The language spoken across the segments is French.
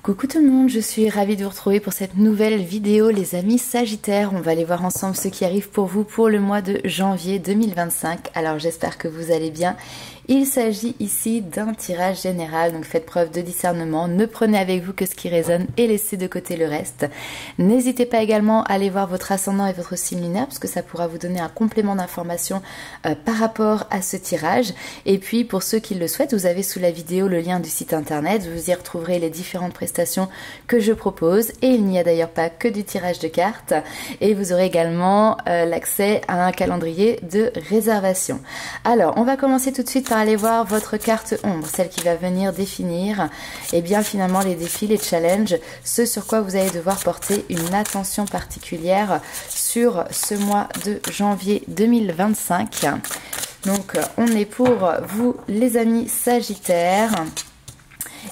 Coucou tout le monde, je suis ravie de vous retrouver pour cette nouvelle vidéo les amis Sagittaires. On va aller voir ensemble ce qui arrive pour vous pour le mois de janvier 2025. Alors j'espère que vous allez bien. Il s'agit ici d'un tirage général, donc faites preuve de discernement, ne prenez avec vous que ce qui résonne et laissez de côté le reste. N'hésitez pas également à aller voir votre ascendant et votre signe lunaire parce que ça pourra vous donner un complément d'information par rapport à ce tirage. Et puis pour ceux qui le souhaitent, vous avez sous la vidéo le lien du site internet, vous y retrouverez les différentes prestations que je propose et il n'y a d'ailleurs pas que du tirage de cartes et vous aurez également l'accès à un calendrier de réservation. Alors on va commencer tout de suite par aller voir votre carte ombre, celle qui va venir définir bien finalement les défis, les challenges, ce sur quoi vous allez devoir porter une attention particulière sur ce mois de janvier 2025. Donc on est pour vous les amis Sagittaires.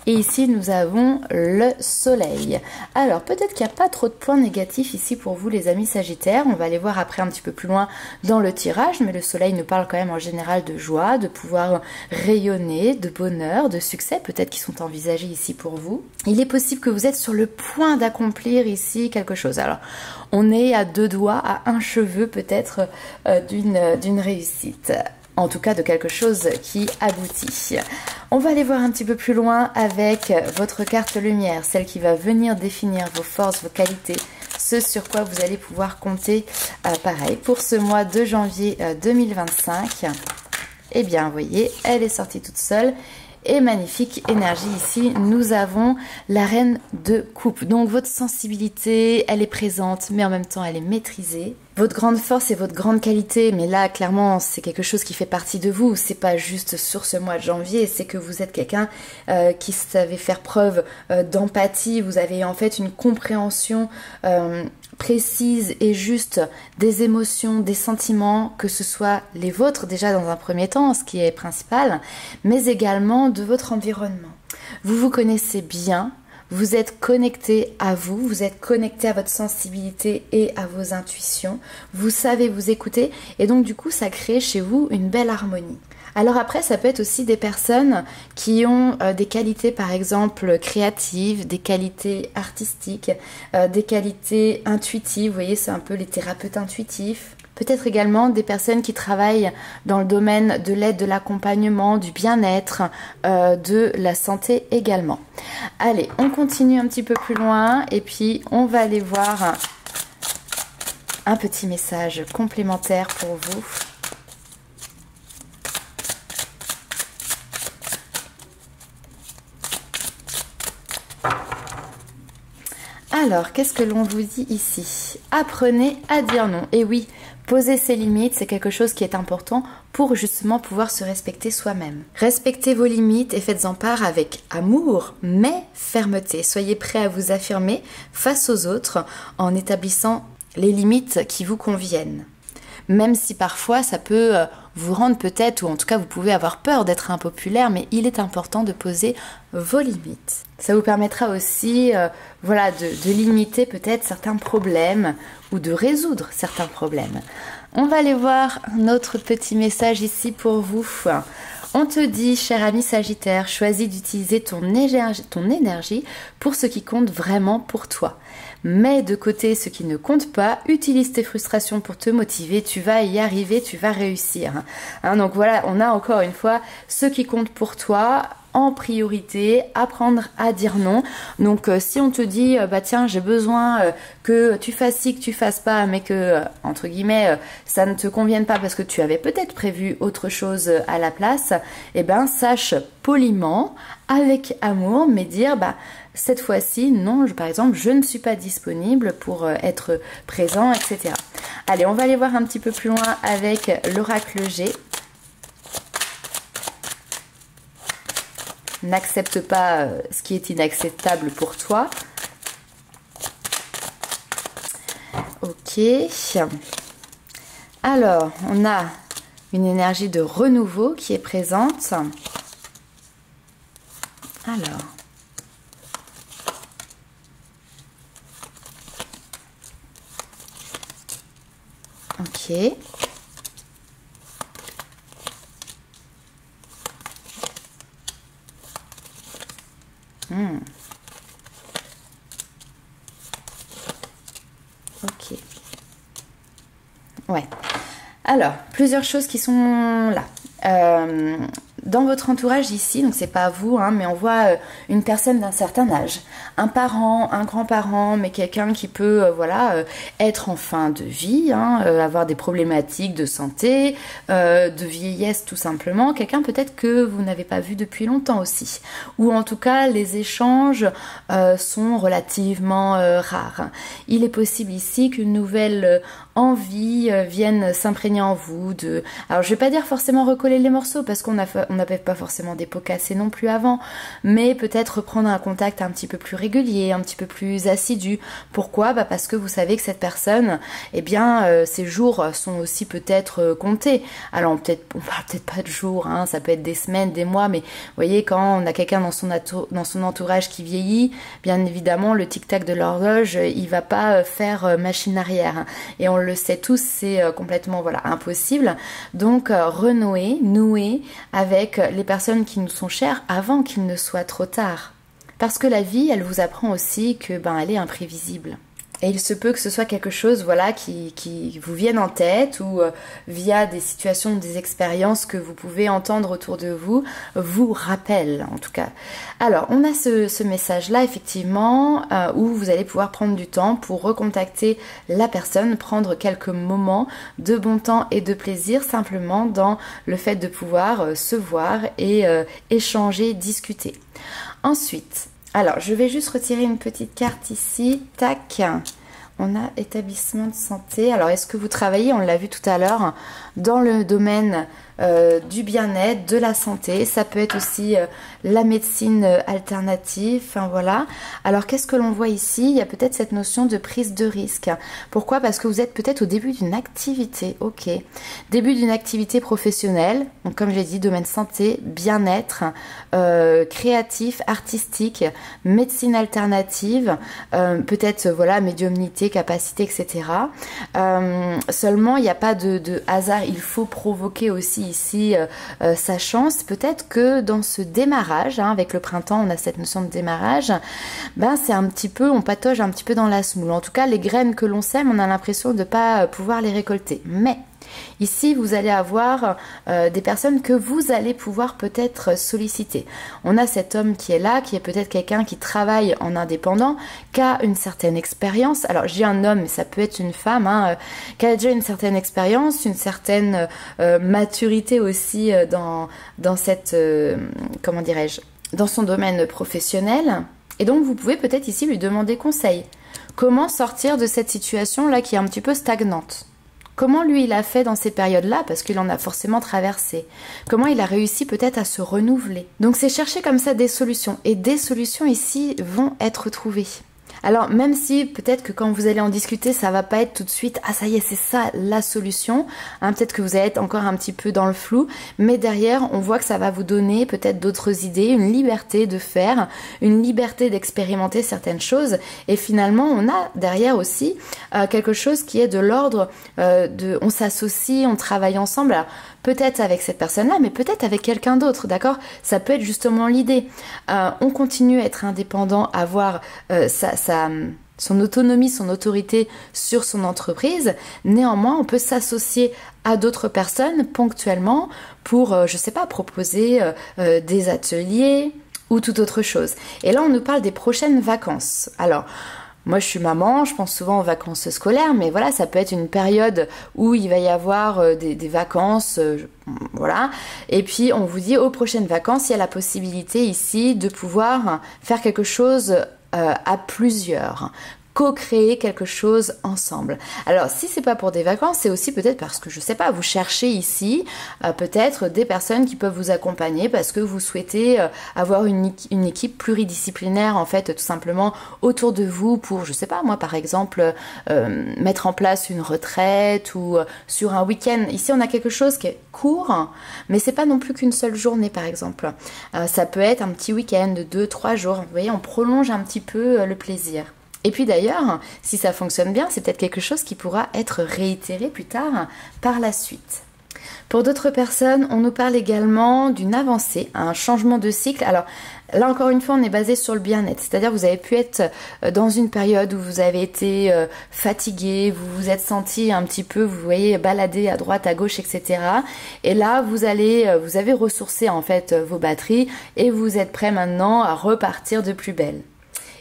Et ici, nous avons le soleil. Alors, peut-être qu'il n'y a pas trop de points négatifs ici pour vous, les amis Sagittaires. On va aller voir après un petit peu plus loin dans le tirage. Mais le soleil nous parle quand même en général de joie, de pouvoir rayonner, de bonheur, de succès, peut-être qui sont envisagés ici pour vous. Il est possible que vous êtes sur le point d'accomplir ici quelque chose. Alors, on est à deux doigts, à un cheveu peut-être d'une réussite. En tout cas de quelque chose qui aboutit. On va aller voir un petit peu plus loin avec votre carte lumière, celle qui va venir définir vos forces, vos qualités, ce sur quoi vous allez pouvoir compter pareil pour ce mois de janvier 2025. Eh bien, vous voyez, elle est sortie toute seule. Et magnifique énergie ici, nous avons la reine de coupe. Donc votre sensibilité, elle est présente, mais en même temps elle est maîtrisée. Votre grande force et votre grande qualité, mais là clairement c'est quelque chose qui fait partie de vous. C'est pas juste sur ce mois de janvier, c'est que vous êtes quelqu'un qui savait faire preuve d'empathie. Vous avez en fait une compréhension précise et juste des émotions, des sentiments, que ce soit les vôtres déjà dans un premier temps, ce qui est principal, mais également de votre environnement. Vous vous connaissez bien, vous êtes connecté à vous, vous êtes connecté à votre sensibilité et à vos intuitions, vous savez vous écouter et donc du coup ça crée chez vous une belle harmonie. Alors après, ça peut être aussi des personnes qui ont des qualités par exemple créatives, des qualités artistiques, des qualités intuitives, vous voyez c'est un peu les thérapeutes intuitifs. Peut-être également des personnes qui travaillent dans le domaine de l'aide, de l'accompagnement, du bien-être, de la santé également. Allez, on continue un petit peu plus loin et puis on va aller voir un petit message complémentaire pour vous. Alors, qu'est-ce que l'on vous dit ici? Apprenez à dire non. Et oui, poser ses limites, c'est quelque chose qui est important pour justement pouvoir se respecter soi-même. Respectez vos limites et faites-en part avec amour, mais fermeté. Soyez prêts à vous affirmer face aux autres en établissant les limites qui vous conviennent. Même si parfois ça peut vous rendre peut-être, ou en tout cas vous pouvez avoir peur d'être impopulaire, mais il est important de poser vos limites. Ça vous permettra aussi voilà, de limiter peut-être certains problèmes ou de résoudre certains problèmes. On va aller voir un autre petit message ici pour vous. On te dit, cher ami Sagittaire, choisis d'utiliser ton énergie pour ce qui compte vraiment pour toi. Mets de côté ce qui ne compte pas, utilise tes frustrations pour te motiver, tu vas y arriver, tu vas réussir. Donc voilà, on a encore une fois ce qui compte pour toi en priorité, apprendre à dire non. Donc si on te dit bah tiens j'ai besoin que tu fasses ci, que tu fasses pas, mais que entre guillemets ça ne te convienne pas parce que tu avais peut-être prévu autre chose à la place, eh ben sache poliment, avec amour, mais dire bah cette fois-ci non, par exemple je ne suis pas disponible pour être présent, etc. Allez, on va aller voir un petit peu plus loin avec l'oracle G. N'accepte pas ce qui est inacceptable pour toi. Ok. Alors, on a une énergie de renouveau qui est présente. Alors. Ok. Ouais. Alors, plusieurs choses qui sont là. Dans votre entourage ici, donc c'est pas vous, hein, mais on voit une personne d'un certain âge, un parent, un grand-parent, mais quelqu'un qui peut être en fin de vie, hein, avoir des problématiques de santé, de vieillesse tout simplement, quelqu'un peut-être que vous n'avez pas vu depuis longtemps aussi, ou en tout cas les échanges sont relativement rares. Il est possible ici qu'une nouvelle envie vienne s'imprégner en vous, alors je vais pas dire forcément recoller les morceaux parce qu'on n'avait pas forcément des pots cassés non plus avant, mais peut-être reprendre un contact un petit peu plus régulier, un petit peu plus assidu. Pourquoi? Parce que vous savez que cette personne, eh bien, ses jours sont aussi peut-être comptés. Alors on parle peut-être pas de jours, hein, ça peut être des semaines, des mois, mais vous voyez, quand on a quelqu'un dans son entourage qui vieillit, bien évidemment le tic-tac de l'horloge, il va pas faire machine arrière. Et on le sait tous, c'est complètement impossible. Donc nouer avec les personnes qui nous sont chères avant qu'il ne soit trop tard. Parce que la vie, elle vous apprend aussi que elle est imprévisible. Et il se peut que ce soit quelque chose qui vous vienne en tête ou via des situations, des expériences que vous pouvez entendre autour de vous, vous rappelle en tout cas. Alors, on a ce message-là effectivement où vous allez pouvoir prendre du temps pour recontacter la personne, prendre quelques moments de bon temps et de plaisir simplement dans le fait de pouvoir se voir et échanger, discuter. Ensuite, alors, je vais juste retirer une petite carte ici. Tac. On a établissement de santé. Alors, est-ce que vous travaillez, on l'a vu tout à l'heure, dans le domaine du bien-être, de la santé? Ça peut être aussi la médecine alternative. Enfin, voilà. Alors, qu'est-ce que l'on voit ici? Il y a peut-être cette notion de prise de risque. Pourquoi? Parce que vous êtes peut-être au début d'une activité. Ok. Début d'une activité professionnelle. Donc, comme j'ai dit, domaine santé, bien-être, créatif, artistique, médecine alternative, peut-être, médiumnité, capacité, etc. Seulement, il n'y a pas de hasard. Il faut provoquer aussi ici sa chance. Peut-être que dans ce démarrage, hein, avec le printemps, on a cette notion de démarrage, c'est un petit peu, on patauge un petit peu dans la semoule. En tout cas, les graines que l'on sème, on a l'impression de ne pas pouvoir les récolter. Mais ici, vous allez avoir des personnes que vous allez pouvoir peut-être solliciter. On a cet homme qui est là, qui est peut-être quelqu'un qui travaille en indépendant, qui a une certaine expérience. Alors, je dis un homme, mais ça peut être une femme, hein, qui a déjà une certaine expérience, une certaine maturité aussi dans cette, comment dirais-je, dans son domaine professionnel. Et donc, vous pouvez peut-être ici lui demander conseil. Comment sortir de cette situation-là qui est un petit peu stagnante? Comment lui il a fait dans ces périodes-là, parce qu'il en a forcément traversé. Comment il a réussi peut-être à se renouveler. Donc c'est chercher comme ça des solutions. Et des solutions ici vont être trouvées. Alors même si peut-être que quand vous allez en discuter, ça va pas être tout de suite « Ah ça y est, c'est ça la solution hein, ». Peut-être que vous allez être encore un petit peu dans le flou, mais derrière on voit que ça va vous donner peut-être d'autres idées, une liberté de faire, une liberté d'expérimenter certaines choses. Et finalement on a derrière aussi quelque chose qui est de l'ordre on s'associe, on travaille ensemble. Alors, peut-être avec cette personne-là, mais peut-être avec quelqu'un d'autre, d'accord? Ça peut être justement l'idée. On continue à être indépendant, à avoir son autonomie, son autorité sur son entreprise. Néanmoins, on peut s'associer à d'autres personnes ponctuellement pour, je sais pas, proposer des ateliers ou toute autre chose. Et là, on nous parle des prochaines vacances. Alors, moi, je suis maman, je pense souvent aux vacances scolaires, mais voilà, ça peut être une période où il va y avoir des vacances, voilà. Et puis, on vous dit, aux prochaines vacances, il y a la possibilité ici de pouvoir faire quelque chose à plusieurs. Co-créer quelque chose ensemble. Alors, si c'est pas pour des vacances, c'est aussi peut-être parce que, je sais pas, vous cherchez ici peut-être des personnes qui peuvent vous accompagner parce que vous souhaitez avoir une équipe pluridisciplinaire, en fait, tout simplement autour de vous pour, je sais pas, moi, par exemple, mettre en place une retraite ou sur un week-end. Ici, on a quelque chose qui est court, mais c'est pas non plus qu'une seule journée, par exemple. Ça peut être un petit week-end de 2-3 jours. Vous voyez, on prolonge un petit peu le plaisir. Et puis d'ailleurs, si ça fonctionne bien, c'est peut-être quelque chose qui pourra être réitéré plus tard par la suite. Pour d'autres personnes, on nous parle également d'une avancée, un changement de cycle. Alors là encore une fois, on est basé sur le bien-être, c'est-à-dire vous avez pu être dans une période où vous avez été fatigué, vous vous êtes senti un petit peu, vous voyez, baladé à droite, à gauche, etc. Et là, vous avez ressourcé en fait vos batteries et vous êtes prêt maintenant à repartir de plus belle.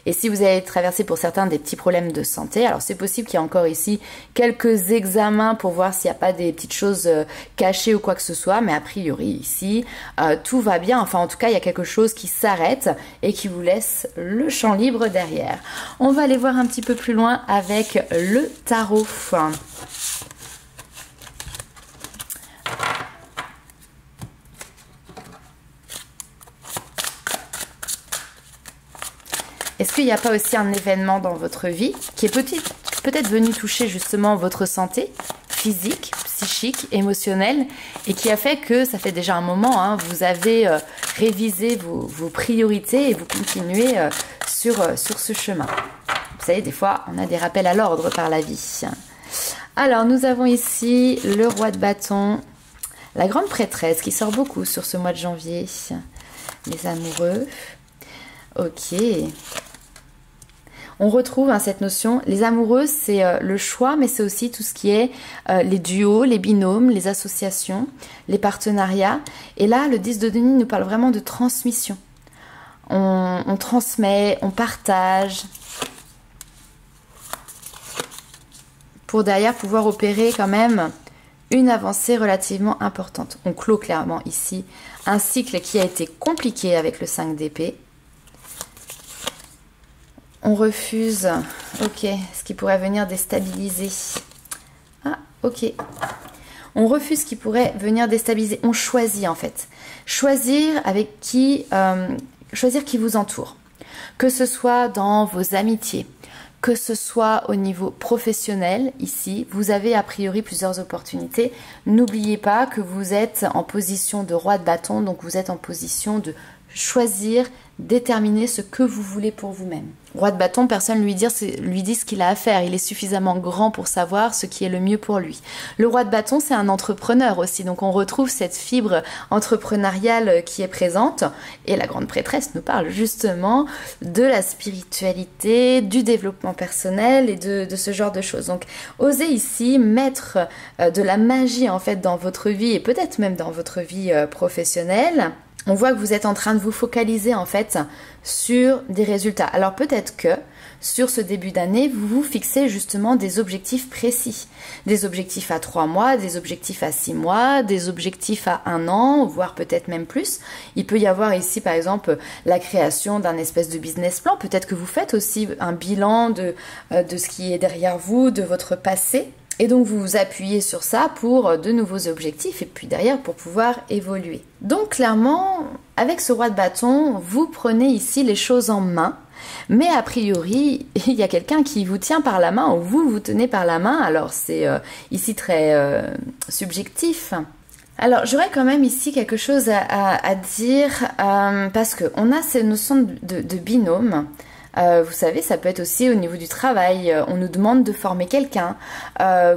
Et si vous avez traversé pour certains des petits problèmes de santé, alors c'est possible qu'il y ait encore ici quelques examens pour voir s'il n'y a pas des petites choses cachées ou quoi que ce soit, mais a priori ici, tout va bien. Enfin en tout cas, il y a quelque chose qui s'arrête et qui vous laisse le champ libre derrière. On va aller voir un petit peu plus loin avec le tarot. Est-ce qu'il n'y a pas aussi un événement dans votre vie qui est peut-être venu toucher justement votre santé physique, psychique, émotionnelle et qui a fait que ça fait déjà un moment, hein, vous avez révisé vos priorités et vous continuez sur ce chemin. Vous savez, des fois, on a des rappels à l'ordre par la vie. Alors, nous avons ici le roi de bâton, la grande prêtresse qui sort beaucoup sur ce mois de janvier, les amoureux. Ok. On retrouve cette notion, les amoureux c'est le choix, mais c'est aussi tout ce qui est les duos, les binômes, les associations, les partenariats. Et là, le 10 de Denis nous parle vraiment de transmission. On transmet, on partage, pour derrière pouvoir opérer quand même une avancée relativement importante. On clôt clairement ici un cycle qui a été compliqué avec le 5 d'épée. On refuse, ok, ce qui pourrait venir déstabiliser. Ah, ok. On refuse ce qui pourrait venir déstabiliser. On choisit en fait. Choisir qui vous entoure. Que ce soit dans vos amitiés, que ce soit au niveau professionnel, ici, vous avez a priori plusieurs opportunités. N'oubliez pas que vous êtes en position de roi de bâton, donc vous êtes en position de choisir, déterminer ce que vous voulez pour vous-même. Roi de bâton, personne lui dit ce qu'il a à faire. Il est suffisamment grand pour savoir ce qui est le mieux pour lui. Le roi de bâton, c'est un entrepreneur aussi. Donc on retrouve cette fibre entrepreneuriale qui est présente. Et la grande prêtresse nous parle justement de la spiritualité, du développement personnel et de ce genre de choses. Donc osez ici mettre de la magie en fait dans votre vie et peut-être même dans votre vie professionnelle. On voit que vous êtes en train de vous focaliser en fait sur des résultats. Alors peut-être que sur ce début d'année, vous vous fixez justement des objectifs précis. Des objectifs à 3 mois, des objectifs à 6 mois, des objectifs à 1 an, voire peut-être même plus. Il peut y avoir ici par exemple la création d'un espèce de business plan. Peut-être que vous faites aussi un bilan de ce qui est derrière vous, de votre passé. Et donc vous vous appuyez sur ça pour de nouveaux objectifs et puis derrière pour pouvoir évoluer. Donc clairement, avec ce roi de bâton, vous prenez ici les choses en main. Mais a priori, il y a quelqu'un qui vous tient par la main ou vous tenez par la main. Alors c'est ici très subjectif. Alors j'aurais quand même ici quelque chose à dire parce qu'on a ces notions de binôme. Vous savez, ça peut être aussi au niveau du travail. On nous demande de former quelqu'un.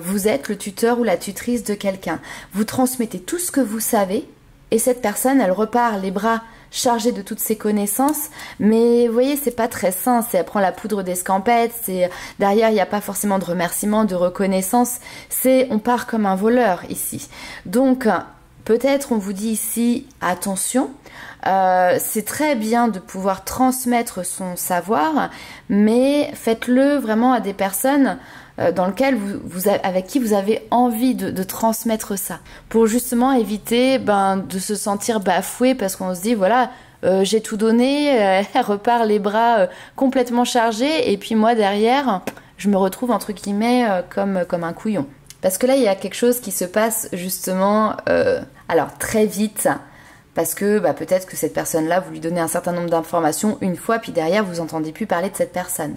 Vous êtes le tuteur ou la tutrice de quelqu'un. Vous transmettez tout ce que vous savez et cette personne, elle repart les bras chargée de toutes ses connaissances, mais vous voyez, c'est pas très sain, elle prend la poudre d'escampette, derrière il n'y a pas forcément de remerciement, de reconnaissance, on part comme un voleur ici. Donc peut-être on vous dit ici attention, c'est très bien de pouvoir transmettre son savoir, mais faites-le vraiment à des personnes dans lequel avec qui vous avez envie de transmettre ça, pour justement éviter de se sentir bafoué parce qu'on se dit voilà, j'ai tout donné, elle repart les bras complètement chargés et puis moi derrière je me retrouve entre guillemets comme un couillon. Parce que là il y a quelque chose qui se passe justement alors très vite, parce que peut-être que cette personne-là, vous lui donnez un certain nombre d'informations une fois, puis derrière vous n'entendez plus parler de cette personne.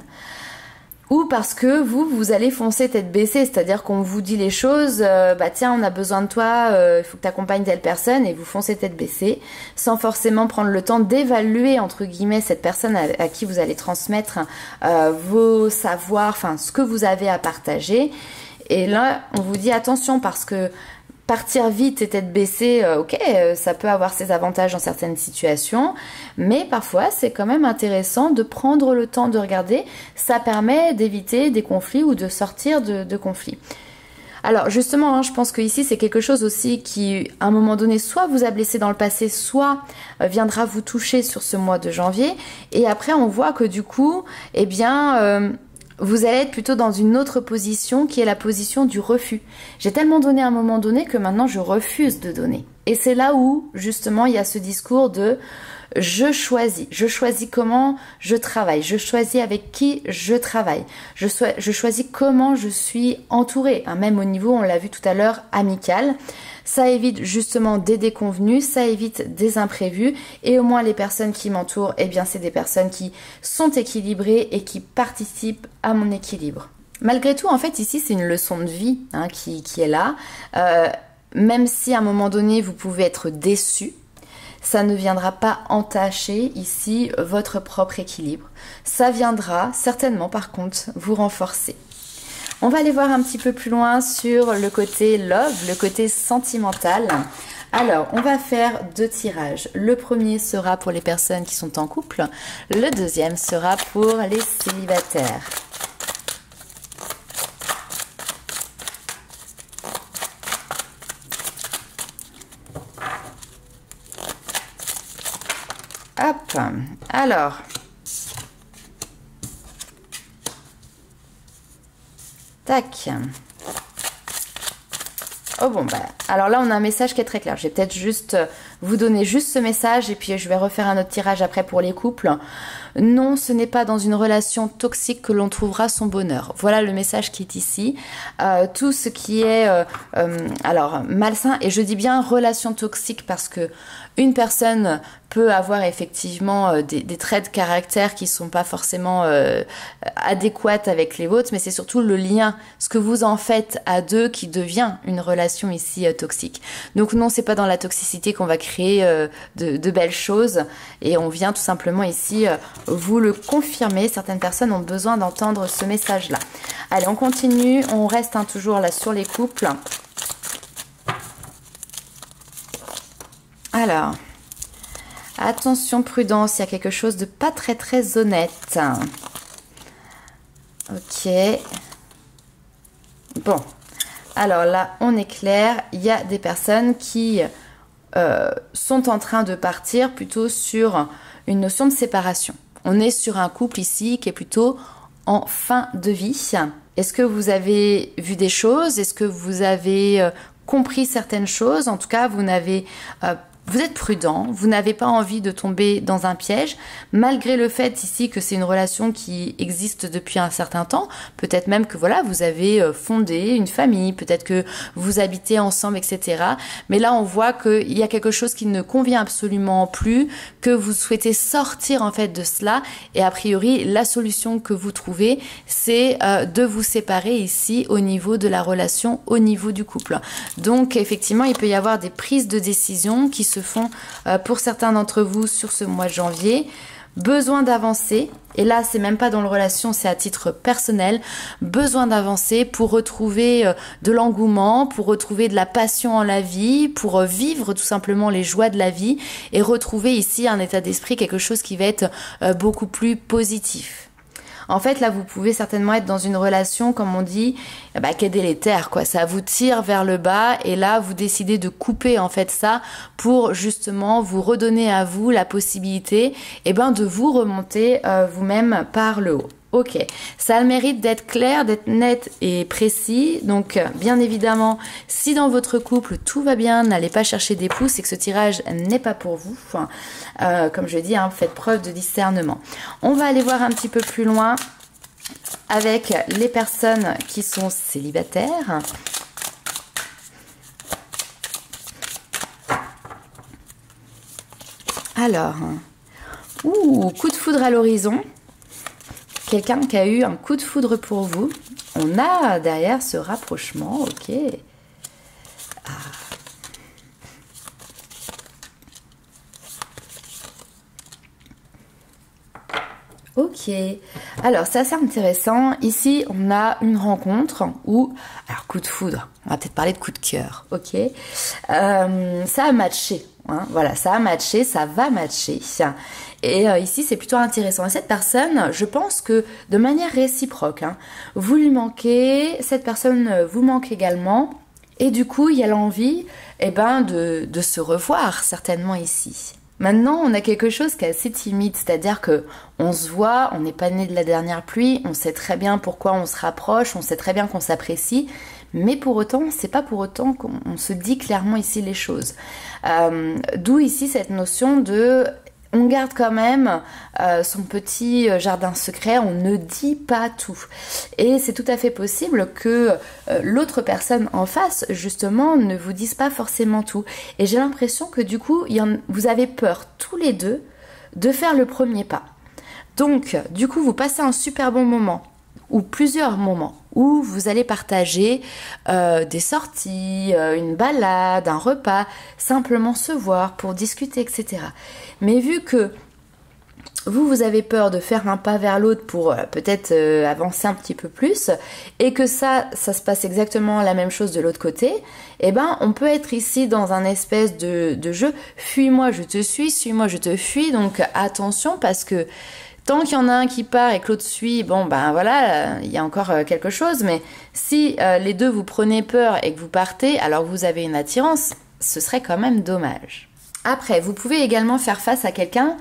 Ou parce que vous allez foncer tête baissée, c'est-à-dire qu'on vous dit les choses, tiens on a besoin de toi, il faut que tu accompagnes telle personne, et vous foncez tête baissée, sans forcément prendre le temps d'évaluer entre guillemets cette personne à qui vous allez transmettre vos savoirs, enfin ce que vous avez à partager. Et là on vous dit attention parce que partir vite et tête baissée, ok, ça peut avoir ses avantages dans certaines situations, mais parfois c'est quand même intéressant de prendre le temps de regarder. Ça permet d'éviter des conflits ou de sortir de conflits. Alors justement, je pense que ici c'est quelque chose aussi qui, à un moment donné, soit vous a blessé dans le passé, soit viendra vous toucher sur ce mois de janvier. Et après, on voit que du coup, eh bien, vous allez être plutôt dans une autre position qui est la position du refus. J'ai tellement donné à un moment donné que maintenant je refuse de donner. Et c'est là où, justement, il y a ce discours de je choisis comment je travaille, je choisis avec qui je travaille, je choisis comment je suis entourée, hein, même au niveau, on l'a vu tout à l'heure, amical. Ça évite justement des déconvenus, ça évite des imprévus et au moins les personnes qui m'entourent, eh bien c'est des personnes qui sont équilibrées et qui participent à mon équilibre. Malgré tout, en fait, ici c'est une leçon de vie hein, qui est là. Même si à un moment donné vous pouvez être déçu, ça ne viendra pas entacher ici votre propre équilibre. Ça viendra certainement par contre vous renforcer. On va aller voir un petit peu plus loin sur le côté love, le côté sentimental. Alors, on va faire 2 tirages. Le premier sera pour les personnes qui sont en couple. Le deuxième sera pour les célibataires. Hop, alors, tac. Oh bon, bah, alors là on a un message qui est très clair. Je vais peut-être juste vous donner juste ce message et puis je vais refaire un autre tirage après pour les couples. Non, ce n'est pas dans une relation toxique que l'on trouvera son bonheur. Voilà le message qui est ici. Tout ce qui est alors malsain, et je dis bien relation toxique parce que une personne peut avoir effectivement des traits de caractère qui sont pas forcément adéquates avec les vôtres, mais c'est surtout le lien, ce que vous en faites à deux qui devient une relation ici toxique. Donc non, c'est pas dans la toxicité qu'on va créer de belles choses, et on vient tout simplement ici vous le confirmer. Certaines personnes ont besoin d'entendre ce message-là. Allez, on continue, on reste toujours là sur les couples. Alors, attention, prudence, il y a quelque chose de pas très honnête. Ok. Bon, alors là, on est clair, il y a des personnes qui sont en train de partir plutôt sur une notion de séparation. On est sur un couple ici qui est plutôt en fin de vie. Est-ce que vous avez vu des choses? Est-ce que vous avez compris certaines choses? En tout cas, vous êtes prudent, vous n'avez pas envie de tomber dans un piège, malgré le fait ici que c'est une relation qui existe depuis un certain temps. Peut-être même que voilà, vous avez fondé une famille, peut-être que vous habitez ensemble, etc. Mais là, on voit qu'il y a quelque chose qui ne convient absolument plus, que vous souhaitez sortir en fait de cela. Et a priori, la solution que vous trouvez, c'est de vous séparer ici au niveau de la relation, au niveau du couple. Donc effectivement, il peut y avoir des prises de décision qui se font pour certains d'entre vous sur ce mois de janvier. Besoin d'avancer, et là c'est même pas dans la relation, c'est à titre personnel, besoin d'avancer pour retrouver de l'engouement, pour retrouver de la passion en la vie, pour vivre tout simplement les joies de la vie et retrouver ici un état d'esprit, quelque chose qui va être beaucoup plus positif. En fait, là, vous pouvez certainement être dans une relation, comme on dit, qui est délétère, quoi. Ça vous tire vers le bas et là, vous décidez de couper, en fait, ça pour justement vous redonner à vous la possibilité, de vous remonter vous-même par le haut. Ok, ça a le mérite d'être clair, d'être net et précis. Donc, bien évidemment, si dans votre couple tout va bien, n'allez pas chercher des pouces et que ce tirage n'est pas pour vous. Comme je dis, faites preuve de discernement. On va aller voir un petit peu plus loin avec les personnes qui sont célibataires. Alors, coup de foudre à l'horizon. Quelqu'un qui a eu un coup de foudre pour vous. On a derrière ce rapprochement, ok. Ok, alors c'est assez intéressant. Ici, on a une rencontre où, alors coup de foudre, On va peut-être parler de coup de cœur, ok. Ça a matché, hein, voilà, ça a matché, ça va matcher. Et ici, c'est plutôt intéressant. Et cette personne, je pense que de manière réciproque, hein, vous lui manquez, cette personne vous manque également. Et du coup, il y a l'envie de se revoir, certainement ici. Maintenant, on a quelque chose qui est assez timide, c'est-à-dire que on se voit, on n'est pas né de la dernière pluie, on sait très bien pourquoi on se rapproche, on sait très bien qu'on s'apprécie, mais pour autant, c'est pas pour autant qu'on se dit clairement ici les choses. D'où ici cette notion de on garde quand même son petit jardin secret, on ne dit pas tout. Et c'est tout à fait possible que l'autre personne en face, justement, ne vous dise pas forcément tout. Et j'ai l'impression que du coup, vous avez peur tous les deux de faire le premier pas. Donc, du coup, vous passez un super bon moment, ou plusieurs moments, où vous allez partager des sorties, une balade, un repas, simplement se voir pour discuter, etc. Mais vu que vous avez peur de faire un pas vers l'autre pour peut-être avancer un petit peu plus, et que ça se passe exactement la même chose de l'autre côté, on peut être ici dans un espèce de jeu, fuis-moi je te suis-moi je te fuis, donc attention parce que tant qu'il y en a un qui part et que l'autre suit, voilà, il y a encore quelque chose. Mais si les deux vous prenez peur et que vous partez, alors vous avez une attirance, ce serait quand même dommage. Après, vous pouvez également faire face à quelqu'un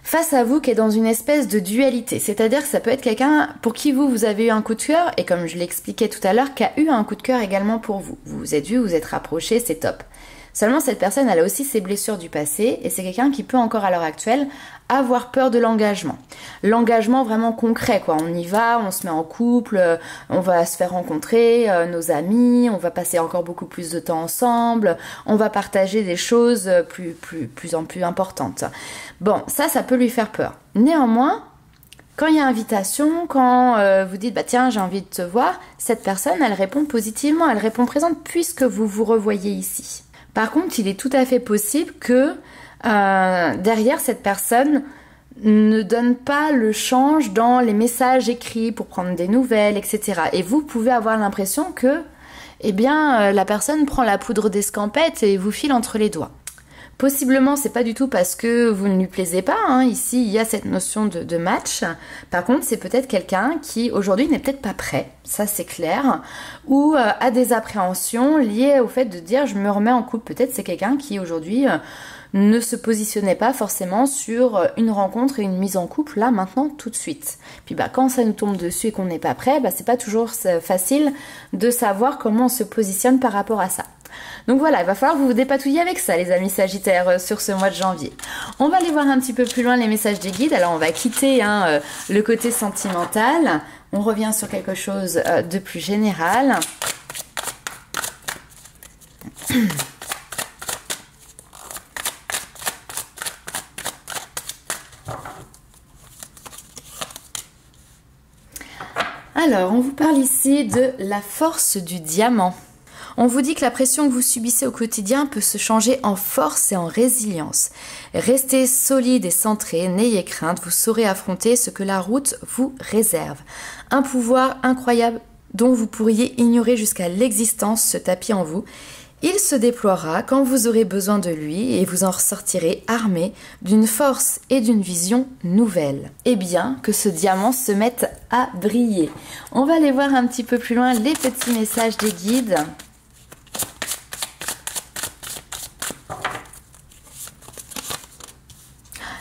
face à vous qui est dans une espèce de dualité. C'est-à-dire que ça peut être quelqu'un pour qui vous avez eu un coup de cœur et comme je l'expliquais tout à l'heure, qui a eu un coup de cœur également pour vous. Vous vous êtes vus, vous êtes rapprochés, c'est top. Seulement, cette personne, elle a aussi ses blessures du passé et c'est quelqu'un qui peut encore à l'heure actuelle avoir peur de l'engagement. L'engagement vraiment concret, quoi. On y va, on se met en couple, on va se faire rencontrer nos amis, on va passer encore beaucoup plus de temps ensemble, on va partager des choses plus en plus importantes. Bon, ça peut lui faire peur. Néanmoins, quand il y a invitation, quand vous dites « tiens, j'ai envie de te voir », cette personne, elle répond positivement, elle répond présente puisque vous vous revoyez ici. Par contre, il est tout à fait possible que derrière cette personne ne donne pas le change dans les messages écrits pour prendre des nouvelles, etc. Et vous pouvez avoir l'impression que la personne prend la poudre d'escampette et vous file entre les doigts. Possiblement, c'est pas du tout parce que vous ne lui plaisez pas, hein. Ici, il y a cette notion de match. Par contre, c'est peut-être quelqu'un qui, aujourd'hui, n'est peut-être pas prêt, ça c'est clair, ou a des appréhensions liées au fait de dire « je me remets en couple ». Peut-être c'est quelqu'un qui, aujourd'hui, ne se positionnait pas forcément sur une rencontre et une mise en couple, là, maintenant, tout de suite. Puis quand ça nous tombe dessus et qu'on n'est pas prêt, c'est pas toujours facile de savoir comment on se positionne par rapport à ça. Donc voilà, il va falloir que vous vous dépatouillez avec ça, les amis Sagittaires, sur ce mois de janvier. On va aller voir un petit peu plus loin les messages des guides. Alors on va quitter le côté sentimental. On revient sur quelque chose de plus général. Alors, on vous parle ici de la force du diamant. On vous dit que la pression que vous subissez au quotidien peut se changer en force et en résilience. Restez solide et centré, n'ayez crainte, vous saurez affronter ce que la route vous réserve. Un pouvoir incroyable dont vous pourriez ignorer jusqu'à l'existence se tapit en vous. Il se déploiera quand vous aurez besoin de lui et vous en ressortirez armé d'une force et d'une vision nouvelle. Et bien que ce diamant se mette à briller. On va aller voir un petit peu plus loin les petits messages des guides.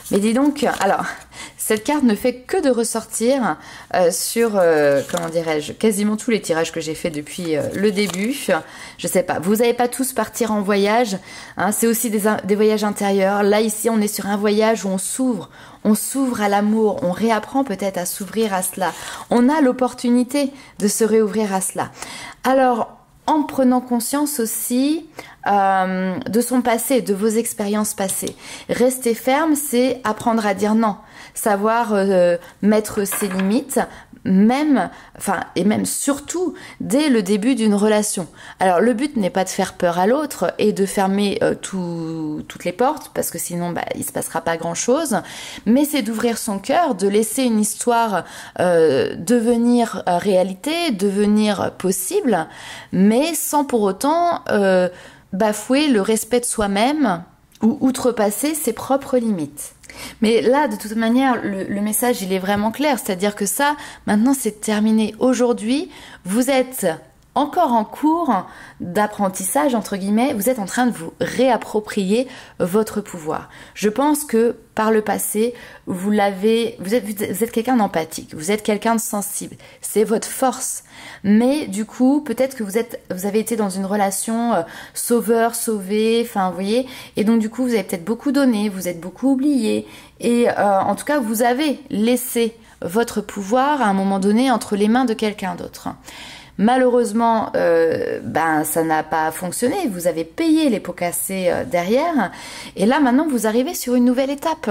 Mais dis donc, alors, cette carte ne fait que de ressortir sur, comment dirais-je, quasiment tous les tirages que j'ai fait depuis le début. Je sais pas, vous n'allez pas tous partir en voyage, hein, c'est aussi des voyages intérieurs. Là, ici, on est sur un voyage où on s'ouvre à l'amour, on réapprend peut-être à s'ouvrir à cela. On a l'opportunité de se réouvrir à cela. Alors, en prenant conscience aussi de son passé, de vos expériences passées. Rester ferme, c'est apprendre à dire non, savoir mettre ses limites, même surtout dès le début d'une relation. Alors le but n'est pas de faire peur à l'autre et de fermer toutes les portes, parce que sinon il se passera pas grand chose, mais c'est d'ouvrir son cœur, de laisser une histoire devenir réalité, devenir possible, mais sans pour autant bafouer le respect de soi-même ou outrepasser ses propres limites. Mais là, de toute manière, le message, il est vraiment clair. C'est-à-dire que ça, maintenant, c'est terminé. Aujourd'hui, vous êtes encore en cours d'apprentissage, entre guillemets. Vous êtes en train de vous réapproprier votre pouvoir. Je pense que par le passé, vous êtes quelqu'un d'empathique, vous êtes quelqu'un de sensible. C'est votre force. Mais du coup, peut-être que vous avez été dans une relation sauveur-sauvé, enfin, vous voyez. Et donc, du coup, vous avez peut-être beaucoup donné, vous êtes beaucoup oublié. Et en tout cas, vous avez laissé votre pouvoir à un moment donné entre les mains de quelqu'un d'autre. Malheureusement, ça n'a pas fonctionné. Vous avez payé les pots cassés derrière. Et là, maintenant, vous arrivez sur une nouvelle étape.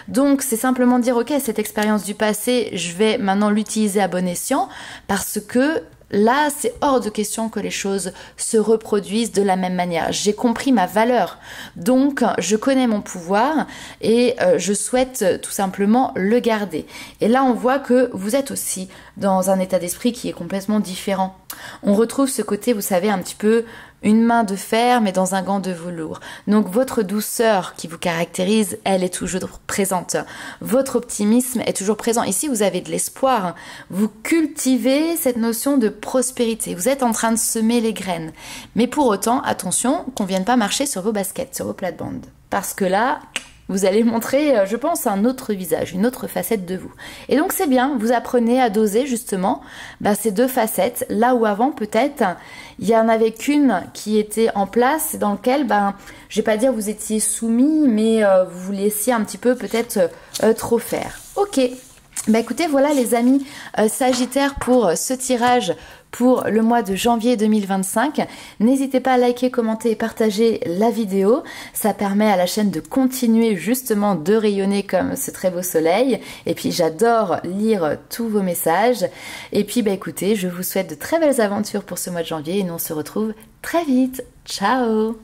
Donc, c'est simplement dire, ok, cette expérience du passé, je vais maintenant l'utiliser à bon escient parce que là, c'est hors de question que les choses se reproduisent de la même manière. J'ai compris ma valeur, donc je connais mon pouvoir et je souhaite tout simplement le garder. Et là, on voit que vous êtes aussi dans un état d'esprit qui est complètement différent. On retrouve ce côté, vous savez, un petit peu une main de fer mais dans un gant de velours. Donc votre douceur qui vous caractérise, elle est toujours présente. Votre optimisme est toujours présent. Ici, vous avez de l'espoir. Vous cultivez cette notion de prospérité. Vous êtes en train de semer les graines. Mais pour autant, attention qu'on ne vienne pas marcher sur vos baskets, sur vos plates-bandes. Parce que là, vous allez montrer, je pense, un autre visage, une autre facette de vous. Et donc c'est bien, vous apprenez à doser justement ces deux facettes, là où avant peut-être, il y en avait qu'une qui était en place, dans lequel, je vais pas dire vous étiez soumis, mais vous vous laissiez un petit peu peut-être trop faire. Ok, écoutez, voilà les amis Sagittaires pour ce tirage pour le mois de janvier 2025. N'hésitez pas à liker, commenter et partager la vidéo. Ça permet à la chaîne de continuer justement de rayonner comme ce très beau soleil. Et puis j'adore lire tous vos messages. Et puis écoutez, je vous souhaite de très belles aventures pour ce mois de janvier et nous on se retrouve très vite. Ciao!